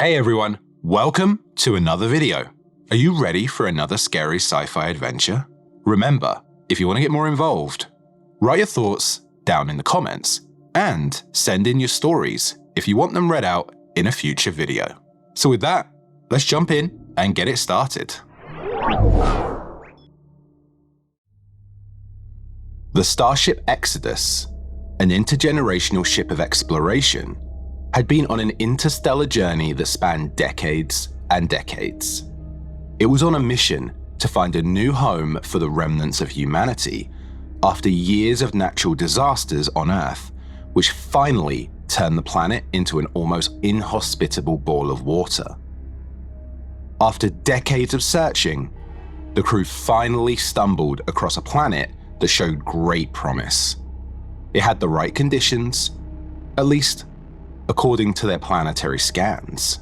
Hey everyone, welcome to another video. Are you ready for another scary sci-fi adventure? Remember, if you want to get more involved, write your thoughts down in the comments and send in your stories if you want them read out in a future video. So with that, let's jump in and get it started. The Starship Exodus, an intergenerational ship of exploration, had been on an interstellar journey that spanned decades and decades. It was on a mission to find a new home for the remnants of humanity after years of natural disasters on Earth, which finally turned the planet into an almost inhospitable ball of water. After decades of searching, the crew finally stumbled across a planet that showed great promise. It had the right conditions, at least according to their planetary scans.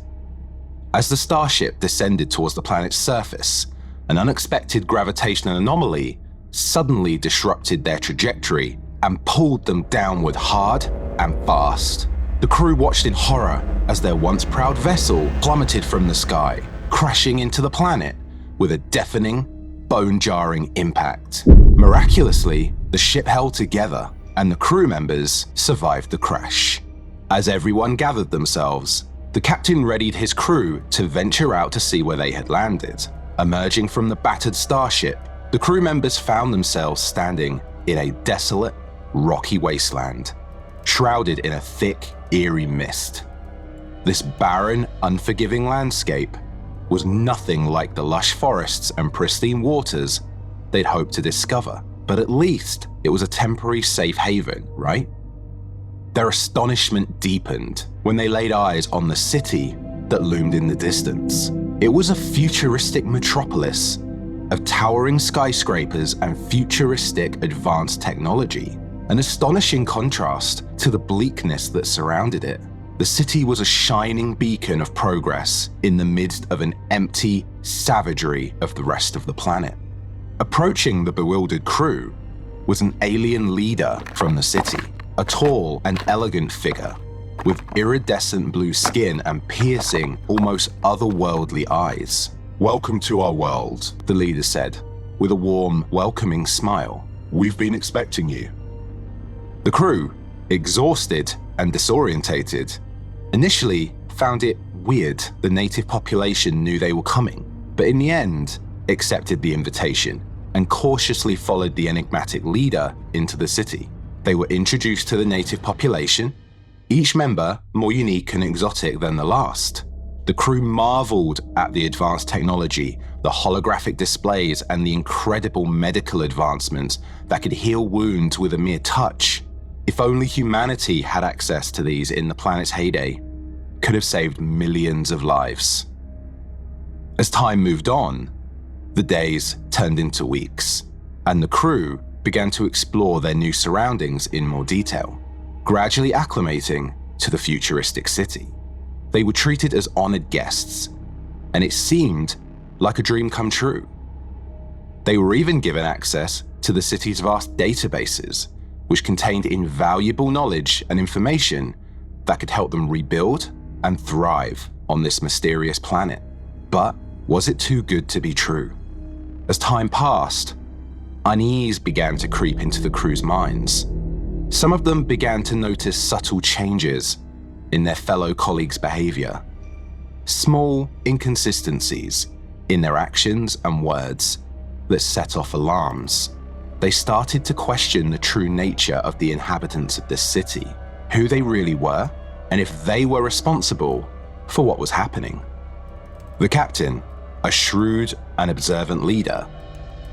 As the starship descended towards the planet's surface, an unexpected gravitational anomaly suddenly disrupted their trajectory and pulled them downward hard and fast. The crew watched in horror as their once proud vessel plummeted from the sky, crashing into the planet with a deafening, bone-jarring impact. Miraculously, the ship held together and the crew members survived the crash. As everyone gathered themselves, the captain readied his crew to venture out to see where they had landed. Emerging from the battered starship, the crew members found themselves standing in a desolate, rocky wasteland, shrouded in a thick, eerie mist. This barren, unforgiving landscape was nothing like the lush forests and pristine waters they'd hoped to discover, but at least it was a temporary safe haven, right? Their astonishment deepened when they laid eyes on the city that loomed in the distance. It was a futuristic metropolis of towering skyscrapers and futuristic advanced technology, an astonishing contrast to the bleakness that surrounded it. The city was a shining beacon of progress in the midst of an empty savagery of the rest of the planet. Approaching the bewildered crew was an alien leader from the city. A tall and elegant figure with iridescent blue skin and piercing, almost otherworldly eyes. "Welcome to our world," the leader said, with a warm, welcoming smile. "We've been expecting you." The crew, exhausted and disorientated, initially found it weird the native population knew they were coming, but in the end, accepted the invitation and cautiously followed the enigmatic leader into the city. They were introduced to the native population, each member more unique and exotic than the last. The crew marveled at the advanced technology, the holographic displays, and the incredible medical advancements that could heal wounds with a mere touch. If only humanity had access to these in the planet's heyday, could have saved millions of lives. As time moved on, the days turned into weeks, and the crew began to explore their new surroundings in more detail, gradually acclimating to the futuristic city. They were treated as honored guests, and it seemed like a dream come true. They were even given access to the city's vast databases, which contained invaluable knowledge and information that could help them rebuild and thrive on this mysterious planet. But was it too good to be true? As time passed, unease began to creep into the crew's minds. Some of them began to notice subtle changes in their fellow colleagues' behavior, small inconsistencies in their actions and words that set off alarms. They started to question the true nature of the inhabitants of this city, who they really were, and if they were responsible for what was happening. The captain, a shrewd and observant leader,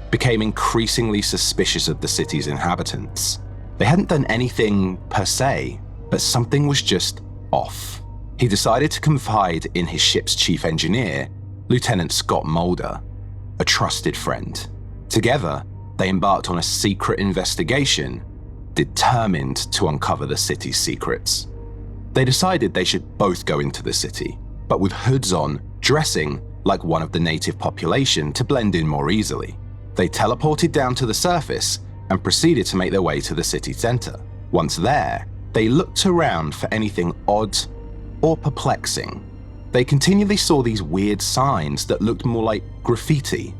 became increasingly suspicious of the city's inhabitants. They hadn't done anything per se, but something was just off. He decided to confide in his ship's chief engineer, Lieutenant Scott Mulder, a trusted friend. Together, they embarked on a secret investigation, determined to uncover the city's secrets. They decided they should both go into the city, but with hoods on, dressing like one of the native population to blend in more easily. They teleported down to the surface and proceeded to make their way to the city center. Once there, they looked around for anything odd or perplexing they continually saw these weird signs that looked more like graffiti,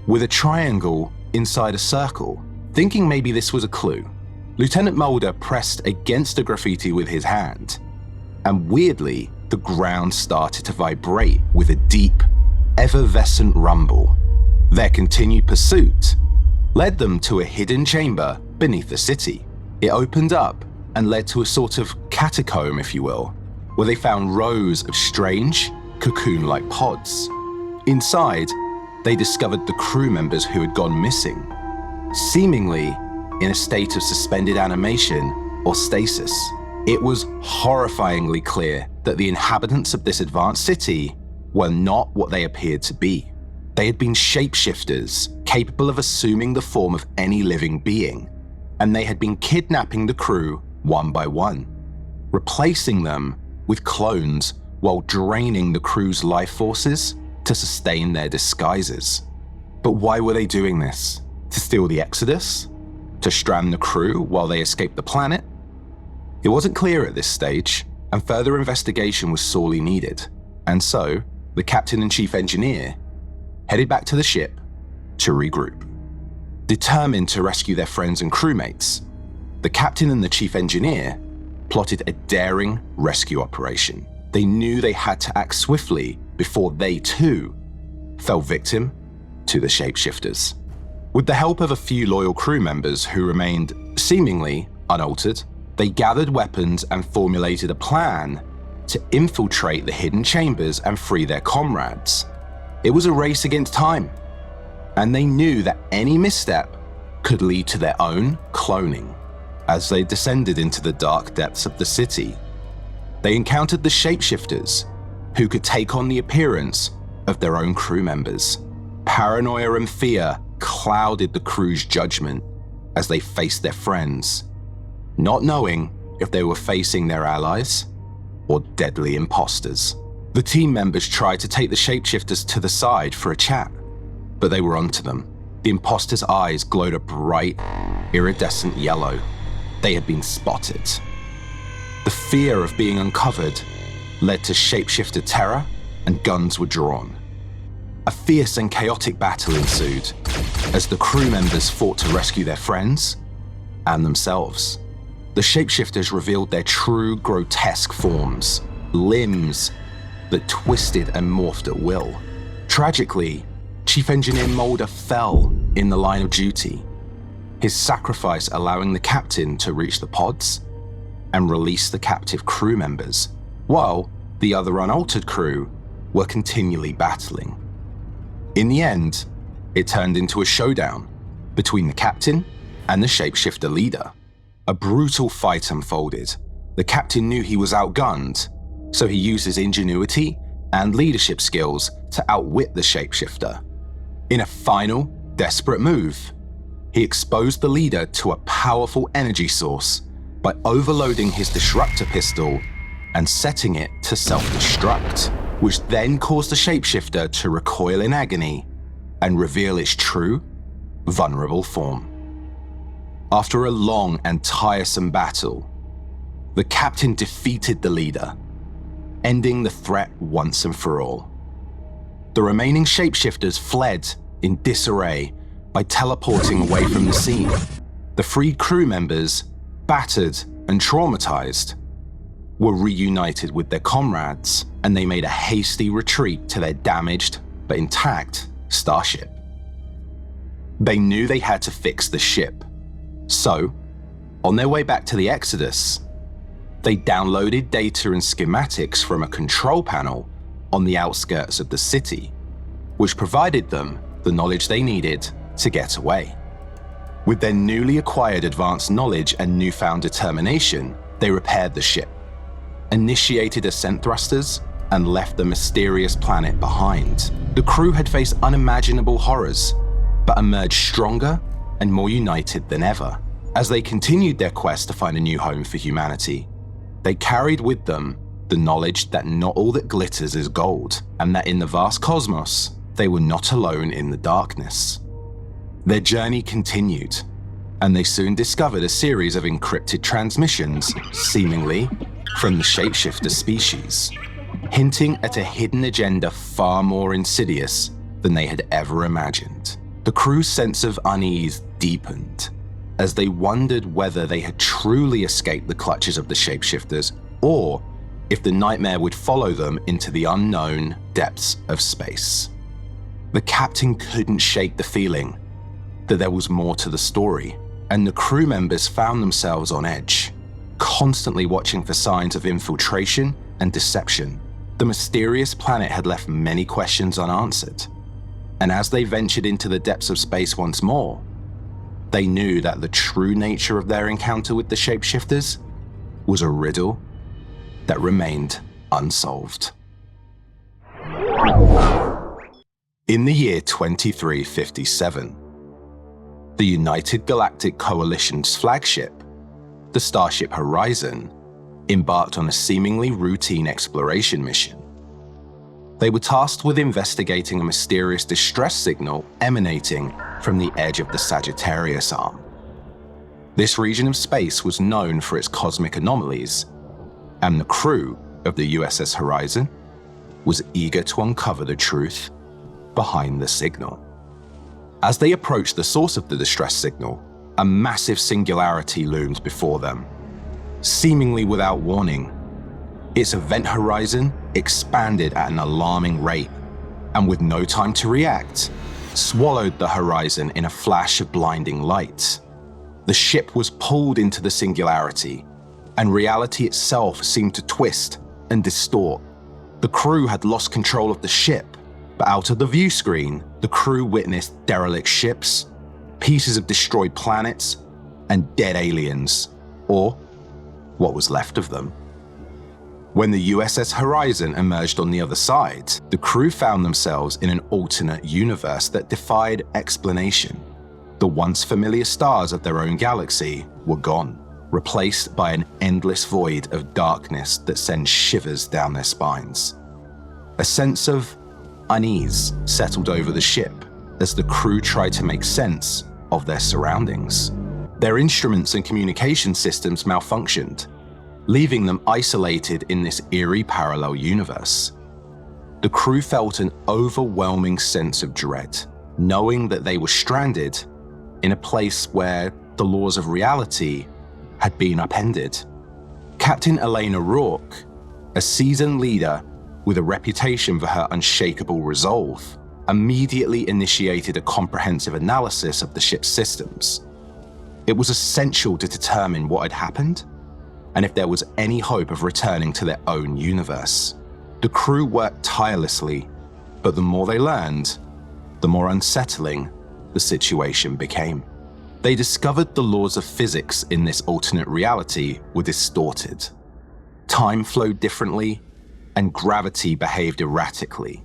with a triangle inside a circle. Thinking maybe this was a clue, Lieutenant Mulder pressed against the graffiti with his hand, and weirdly, the ground started to vibrate with a deep, effervescent rumble. Their continued pursuit led them to a hidden chamber beneath the city. It opened up and led to a sort of catacomb, if you will, where they found rows of strange, cocoon-like pods. Inside, they discovered the crew members who had gone missing, seemingly in a state of suspended animation or stasis. It was horrifyingly clear that the inhabitants of this advanced city were not what they appeared to be. They had been shapeshifters, capable of assuming the form of any living being, and they had been kidnapping the crew one by one, replacing them with clones while draining the crew's life forces to sustain their disguises. But why were they doing this? To steal the Exodus? To strand the crew while they escaped the planet? It wasn't clear at this stage, and further investigation was sorely needed, and so the captain and chief engineer headed back to the ship to regroup. Determined to rescue their friends and crewmates, the captain and the chief engineer plotted a daring rescue operation. They knew they had to act swiftly before they too fell victim to the shapeshifters. With the help of a few loyal crew members who remained seemingly unaltered, they gathered weapons and formulated a plan to infiltrate the hidden chambers and free their comrades. It was a race against time, and they knew that any misstep could lead to their own cloning. As they descended into the dark depths of the city, they encountered the shapeshifters, who could take on the appearance of their own crew members. Paranoia and fear clouded the crew's judgment as they faced their friends, not knowing if they were facing their allies or deadly imposters. The team members tried to take the shapeshifters to the side for a chat, but they were onto them. The imposters' eyes glowed a bright, iridescent yellow. They had been spotted. The fear of being uncovered led to shapeshifter terror, and guns were drawn. A fierce and chaotic battle ensued as the crew members fought to rescue their friends and themselves. The shapeshifters revealed their true grotesque forms, limbs that twisted and morphed at will. Tragically, Chief Engineer Mulder fell in the line of duty, his sacrifice allowing the captain to reach the pods and release the captive crew members, while the other unaltered crew were continually battling. In the end, it turned into a showdown between the captain and the shapeshifter leader. A brutal fight unfolded. The captain knew he was outgunned, so he used his ingenuity and leadership skills to outwit the shapeshifter. In a final, desperate move, he exposed the leader to a powerful energy source by overloading his disruptor pistol and setting it to self-destruct, which then caused the shapeshifter to recoil in agony and reveal its true, vulnerable form. After a long and tiresome battle, the captain defeated the leader, ending the threat once and for all. The remaining shapeshifters fled in disarray by teleporting away from the scene. The freed crew members, battered and traumatized, were reunited with their comrades, and they made a hasty retreat to their damaged but intact starship. They knew they had to fix the ship, so on their way back to the Exodus, they downloaded data and schematics from a control panel on the outskirts of the city, which provided them the knowledge they needed to get away. With their newly acquired advanced knowledge and newfound determination, they repaired the ship, initiated ascent thrusters, and left the mysterious planet behind. The crew had faced unimaginable horrors, but emerged stronger and more united than ever. As they continued their quest to find a new home for humanity, they carried with them the knowledge that not all that glitters is gold, and that in the vast cosmos, they were not alone in the darkness. Their journey continued, and they soon discovered a series of encrypted transmissions, seemingly from the shapeshifter species. hinting at a hidden agenda far more insidious than they had ever imagined. The crew's sense of unease deepened as they wondered whether they had truly escaped the clutches of the shapeshifters, or if the nightmare would follow them into the unknown depths of space. The captain couldn't shake the feeling that there was more to the story, and the crew members found themselves on edge, constantly watching for signs of infiltration and deception. The mysterious planet had left many questions unanswered, and as they ventured into the depths of space once more, they knew that the true nature of their encounter with the shapeshifters was a riddle that remained unsolved. In the year 2357, the United Galactic Coalition's flagship, the Starship Horizon, embarked on a seemingly routine exploration mission. They were tasked with investigating a mysterious distress signal emanating from the edge of the Sagittarius Arm. This region of space was known for its cosmic anomalies, and the crew of the USS Horizon was eager to uncover the truth behind the signal. As they approached the source of the distress signal, a massive singularity loomed before them. Seemingly without warning, its event horizon expanded at an alarming rate, and with no time to react, swallowed the horizon in a flash of blinding light. The ship was pulled into the singularity, and reality itself seemed to twist and distort. The crew had lost control of the ship, but out of the view screen, the crew witnessed derelict ships, pieces of destroyed planets, and dead aliens, or what was left of them. When the USS Horizon emerged on the other side, the crew found themselves in an alternate universe that defied explanation. The once familiar stars of their own galaxy were gone, replaced by an endless void of darkness that sends shivers down their spines. A sense of unease settled over the ship as the crew tried to make sense of their surroundings. Their instruments and communication systems malfunctioned, leaving them isolated in this eerie parallel universe. The crew felt an overwhelming sense of dread, knowing that they were stranded in a place where the laws of reality had been upended. Captain Elena Rourke, a seasoned leader with a reputation for her unshakable resolve, immediately initiated a comprehensive analysis of the ship's systems. It was essential to determine what had happened and if there was any hope of returning to their own universe. The crew worked tirelessly, but the more they learned, the more unsettling the situation became. They discovered the laws of physics in this alternate reality were distorted. Time flowed differently, and gravity behaved erratically.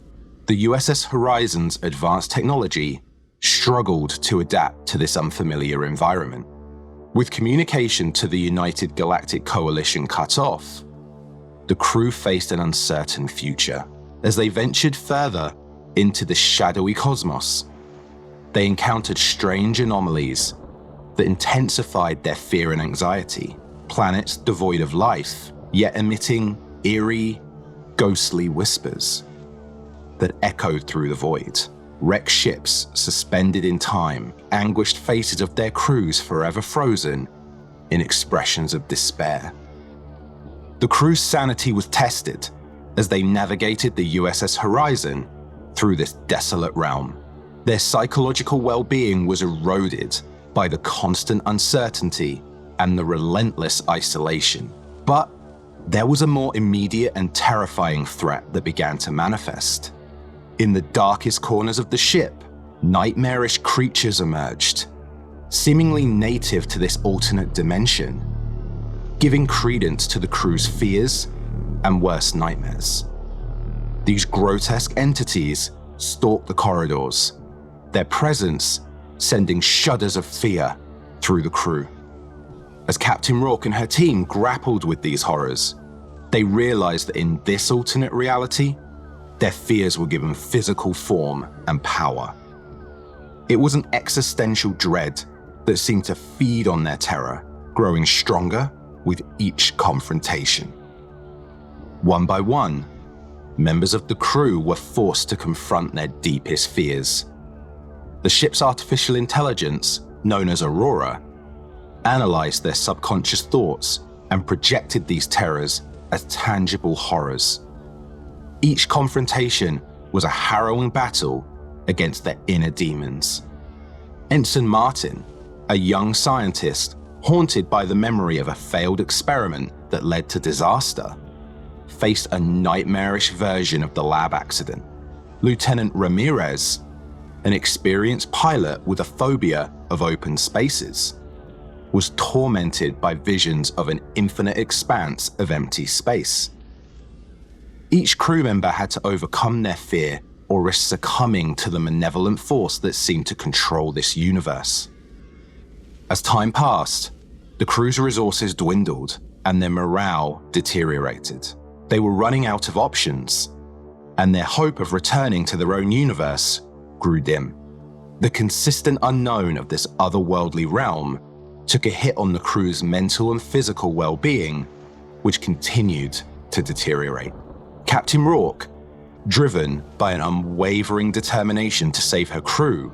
The USS Horizon's advanced technology struggled to adapt to this unfamiliar environment. With communication to the United Galactic Coalition cut off, the crew faced an uncertain future. As they ventured further into the shadowy cosmos, they encountered strange anomalies that intensified their fear and anxiety. Planets devoid of life, yet emitting eerie, ghostly whispers that echoed through the void. Wrecked ships suspended in time, anguished faces of their crews forever frozen in expressions of despair. The crew's sanity was tested as they navigated the USS Horizon through this desolate realm. Their psychological well-being was eroded by the constant uncertainty and the relentless isolation. But there was a more immediate and terrifying threat that began to manifest. In the darkest corners of the ship, nightmarish creatures emerged, seemingly native to this alternate dimension, giving credence to the crew's fears and worst nightmares. These grotesque entities stalked the corridors, their presence sending shudders of fear through the crew. As Captain Rourke and her team grappled with these horrors, they realized that in this alternate reality, their fears were given physical form and power. It was an existential dread that seemed to feed on their terror, growing stronger with each confrontation. One by one, members of the crew were forced to confront their deepest fears. The ship's artificial intelligence, known as Aurora, analyzed their subconscious thoughts and projected these terrors as tangible horrors. Each confrontation was a harrowing battle against their inner demons. Ensign Martin, a young scientist haunted by the memory of a failed experiment that led to disaster, faced a nightmarish version of the lab accident. Lieutenant Ramirez, an experienced pilot with a phobia of open spaces, was tormented by visions of an infinite expanse of empty space. Each crew member had to overcome their fear or risk succumbing to the malevolent force that seemed to control this universe. As time passed, the crew's resources dwindled and their morale deteriorated. They were running out of options, and their hope of returning to their own universe grew dim. The consistent unknown of this otherworldly realm took a hit on the crew's mental and physical well-being, which continued to deteriorate. Captain Rourke, driven by an unwavering determination to save her crew,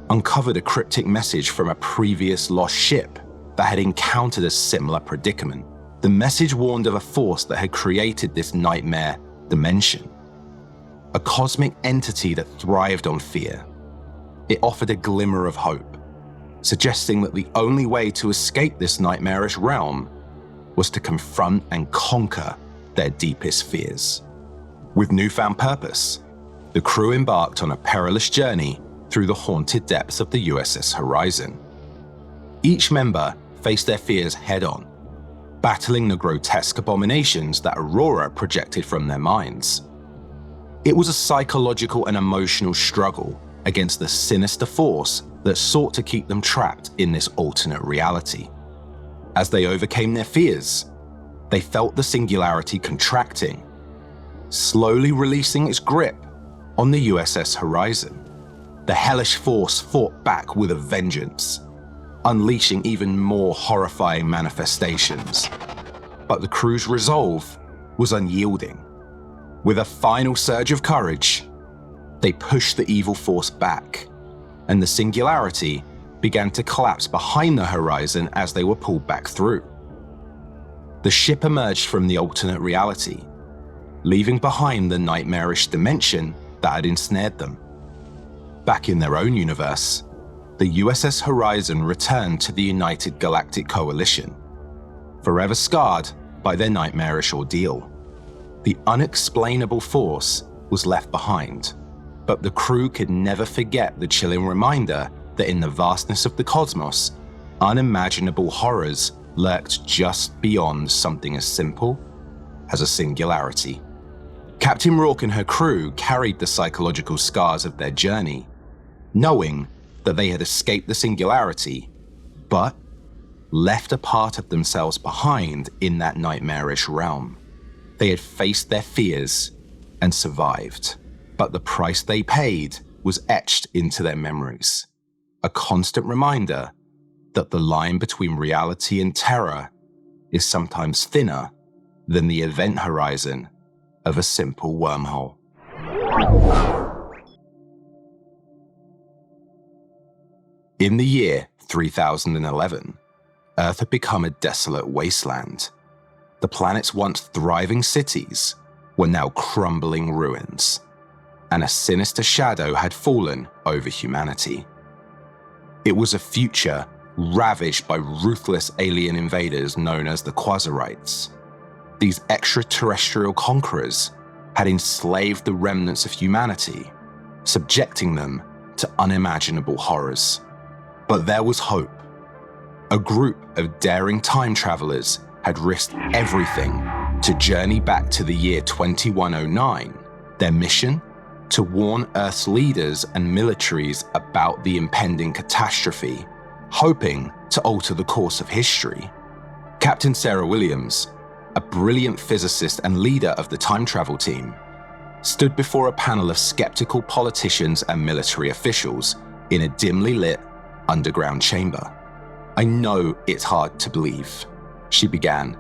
uncovered a cryptic message from a previous lost ship that had encountered a similar predicament. The message warned of a force that had created this nightmare dimension, a cosmic entity that thrived on fear. It offered a glimmer of hope, suggesting that the only way to escape this nightmarish realm was to confront and conquer their deepest fears. With newfound purpose, the crew embarked on a perilous journey through the haunted depths of the USS Horizon. Each member faced their fears head-on, battling the grotesque abominations that Aurora projected from their minds. It was a psychological and emotional struggle against the sinister force that sought to keep them trapped in this alternate reality. As they overcame their fears, they felt the singularity contracting, slowly releasing its grip on the USS Horizon. The hellish force fought back with a vengeance, unleashing even more horrifying manifestations. But the crew's resolve was unyielding. With a final surge of courage, they pushed the evil force back, and the singularity began to collapse behind the horizon as they were pulled back through. The ship emerged from the alternate reality, leaving behind the nightmarish dimension that had ensnared them. Back in their own universe, the USS Horizon returned to the United Galactic Coalition, forever scarred by their nightmarish ordeal. The unexplainable force was left behind, but the crew could never forget the chilling reminder that in the vastness of the cosmos, unimaginable horrors lurked just beyond something as simple as a singularity. Captain Rourke and her crew carried the psychological scars of their journey, knowing that they had escaped the singularity, but left a part of themselves behind in that nightmarish realm. They had faced their fears and survived, but the price they paid was etched into their memories, a constant reminder that the line between reality and terror is sometimes thinner than the event horizon of a simple wormhole. In the year 3011, Earth had become a desolate wasteland. The planet's once thriving cities were now crumbling ruins, and a sinister shadow had fallen over humanity. It was a future ravaged by ruthless alien invaders known as the Quasarites. These extraterrestrial conquerors had enslaved the remnants of humanity, subjecting them to unimaginable horrors. But there was hope. A group of daring time travelers had risked everything to journey back to the year 2109. Their mission? To warn Earth's leaders and militaries about the impending catastrophe, hoping to alter the course of history. Captain Sarah Williams, a brilliant physicist and leader of the time travel team, stood before a panel of skeptical politicians and military officials in a dimly lit underground chamber. "I know it's hard to believe," she began,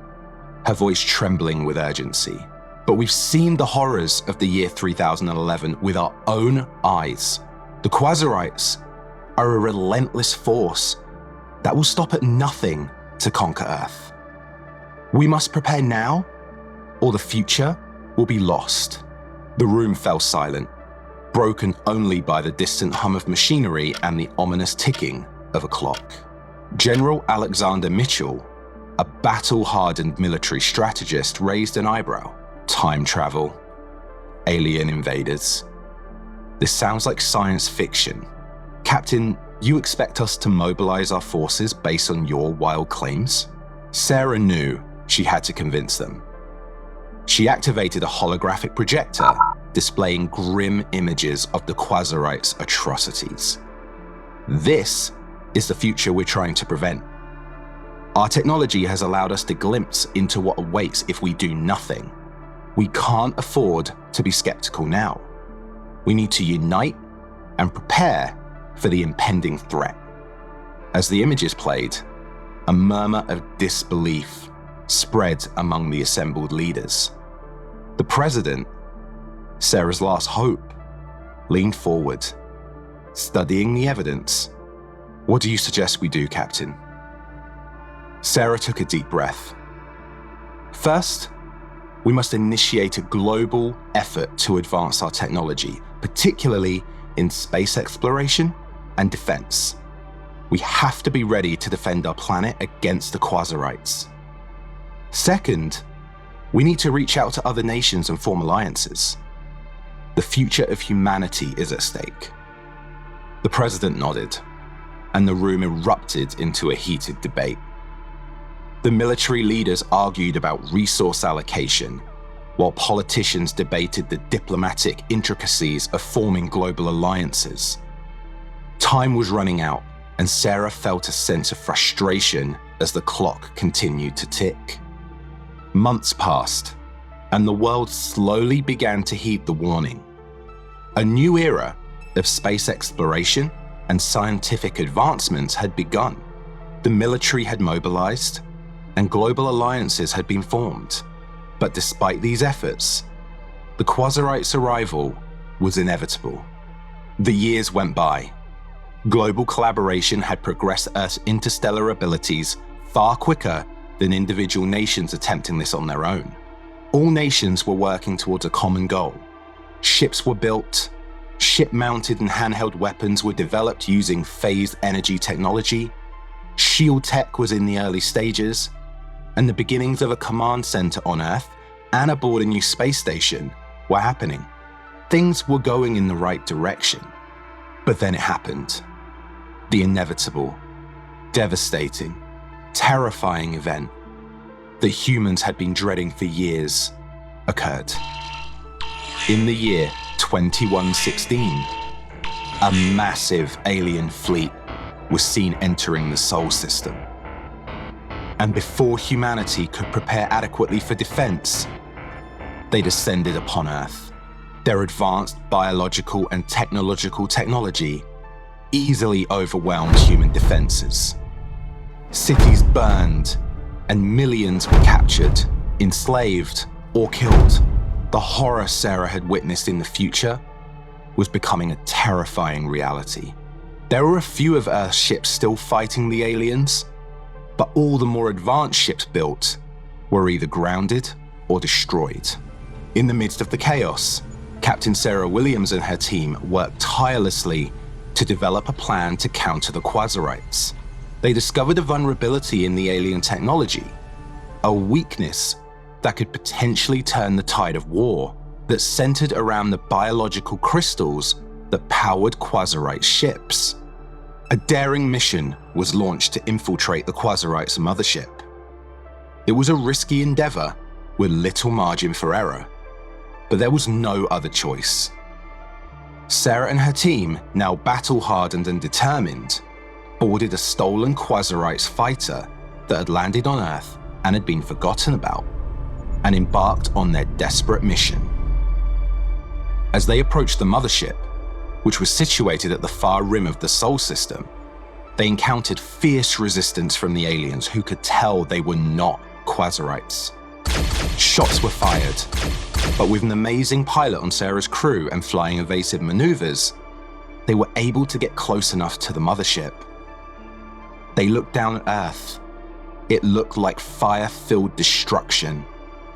her voice trembling with urgency. But we've seen the horrors of the year 3011 with our own eyes. The Quasarites are a relentless force that will stop at nothing to conquer Earth. We must prepare now, or the future will be lost. The room fell silent, broken only by the distant hum of machinery and the ominous ticking of a clock. General Alexander Mitchell, a battle-hardened military strategist, raised an eyebrow. Time travel, alien invaders. This sounds like science fiction. Captain, you expect us to mobilize our forces based on your wild claims? Sarah knew she had to convince them. She activated a holographic projector, displaying grim images of the Quasarites' atrocities. This is the future we're trying to prevent. Our technology has allowed us to glimpse into what awaits if we do nothing. We can't afford to be skeptical now. We need to unite and prepare for the impending threat. As the images played, a murmur of disbelief spread among the assembled leaders. The president, Sarah's last hope, leaned forward, studying the evidence. What do you suggest we do, Captain? Sarah took a deep breath. First, we must initiate a global effort to advance our technology, particularly in space exploration and defense. We have to be ready to defend our planet against the Quasarites. Second, we need to reach out to other nations and form alliances. The future of humanity is at stake. The president nodded, and the room erupted into a heated debate. The military leaders argued about resource allocation, while politicians debated the diplomatic intricacies of forming global alliances. Time was running out, and Sarah felt a sense of frustration as the clock continued to tick. Months passed, and the world slowly began to heed the warning. A new era of space exploration and scientific advancements had begun. The military had mobilized, and global alliances had been formed. But despite these efforts, the Quasarites' arrival was inevitable. The years went by. Global collaboration had progressed Earth's interstellar abilities far quicker than individual nations attempting this on their own. All nations were working towards a common goal. Ships were built, ship-mounted and handheld weapons were developed using phased energy technology, shield tech was in the early stages, and the beginnings of a command center on Earth and aboard a new space station were happening. Things were going in the right direction. But then it happened. The inevitable, devastating, terrifying event that humans had been dreading for years occurred. In the year 2116, a massive alien fleet was seen entering the Sol system. And before humanity could prepare adequately for defense, they descended upon Earth. Their advanced biological and technological technology easily overwhelmed human defenses. Cities burned, and millions were captured, enslaved, or killed. The horror Sarah had witnessed in the future was becoming a terrifying reality. There were a few of Earth's ships still fighting the aliens, but all the more advanced ships built were either grounded or destroyed. In the midst of the chaos, Captain Sarah Williams and her team worked tirelessly to develop a plan to counter the Quasarites. They discovered a vulnerability in the alien technology, a weakness that could potentially turn the tide of war that centered around the biological crystals that powered Quasarite ships. A daring mission was launched to infiltrate the Quasarites' mothership. It was a risky endeavor with little margin for error, but there was no other choice. Sarah and her team, now battle-hardened and determined, boarded a stolen Quasarites fighter that had landed on Earth and had been forgotten about, and embarked on their desperate mission. As they approached the mothership, which was situated at the far rim of the Sol system, they encountered fierce resistance from the aliens who could tell they were not Quasarites. Shots were fired, but with an amazing pilot on Sarah's crew and flying evasive maneuvers, they were able to get close enough to the mothership. They looked down at Earth. It looked like fire-filled destruction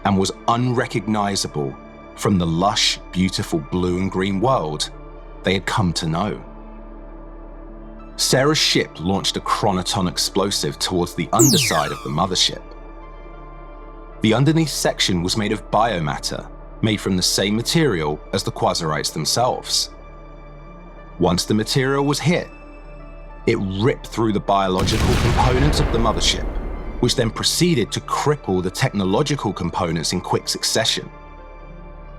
and was unrecognizable from the lush, beautiful blue and green world they had come to know. Sarah's ship launched a chronoton explosive towards the underside of the mothership. The underneath section was made of biomatter, made from the same material as the Quasarites themselves. Once the material was hit, it ripped through the biological components of the mothership, which then proceeded to cripple the technological components in quick succession.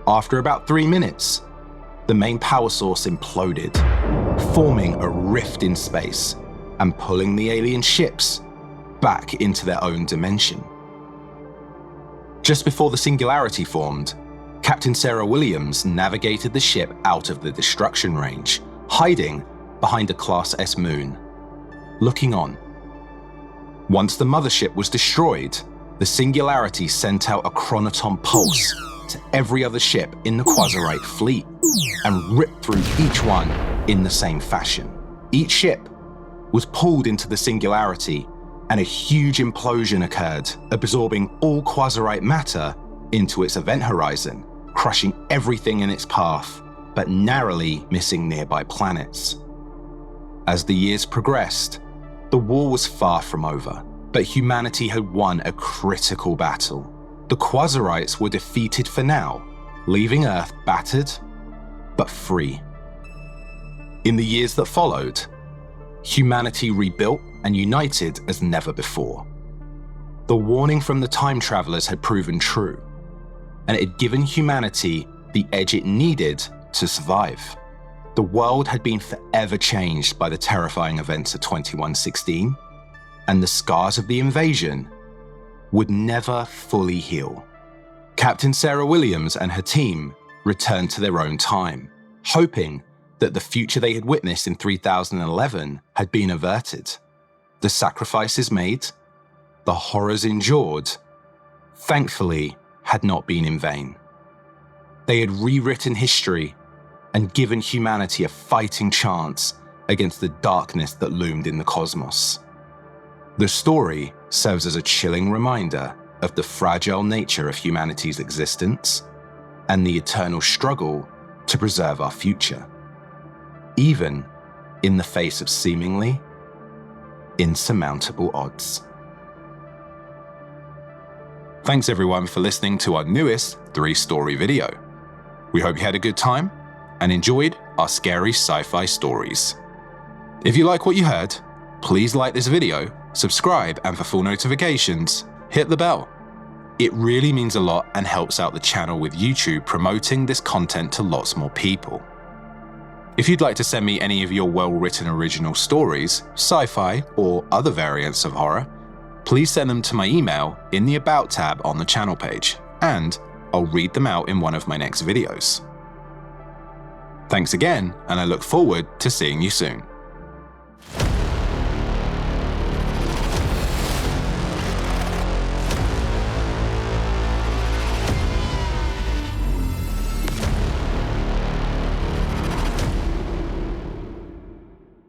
After about 3 minutes, the main power source imploded, forming a rift in space and pulling the alien ships back into their own dimension. Just before the singularity formed, Captain Sarah Williams navigated the ship out of the destruction range, hiding behind a Class S moon, looking on. Once the mothership was destroyed, the singularity sent out a chronoton pulse to every other ship in the Quasarite fleet and ripped through each one in the same fashion. Each ship was pulled into the singularity and a huge implosion occurred, absorbing all Quasarite matter into its event horizon, crushing everything in its path, but narrowly missing nearby planets. As the years progressed, the war was far from over, but humanity had won a critical battle. The Quasarites were defeated for now, leaving Earth battered, but free. In the years that followed, humanity rebuilt and united as never before. The warning from the time travelers had proven true, and it had given humanity the edge it needed to survive. The world had been forever changed by the terrifying events of 2116, and the scars of the invasion would never fully heal. Captain Sarah Williams and her team returned to their own time, hoping that the future they had witnessed in 3011 had been averted. The sacrifices made, the horrors endured, thankfully had not been in vain. They had rewritten history and given humanity a fighting chance against the darkness that loomed in the cosmos. The story serves as a chilling reminder of the fragile nature of humanity's existence and the eternal struggle to preserve our future, even in the face of seemingly insurmountable odds. Thanks everyone for listening to our newest 3-story video. We hope you had a good time and enjoyed our scary sci-fi stories. If you like what you heard, please like this video, subscribe, and for full notifications, hit the bell. It really means a lot and helps out the channel with YouTube promoting this content to lots more people. If you'd like to send me any of your well-written original stories, sci-fi, or other variants of horror, please send them to my email in the About tab on the channel page, and I'll read them out in one of my next videos. Thanks again, and I look forward to seeing you soon.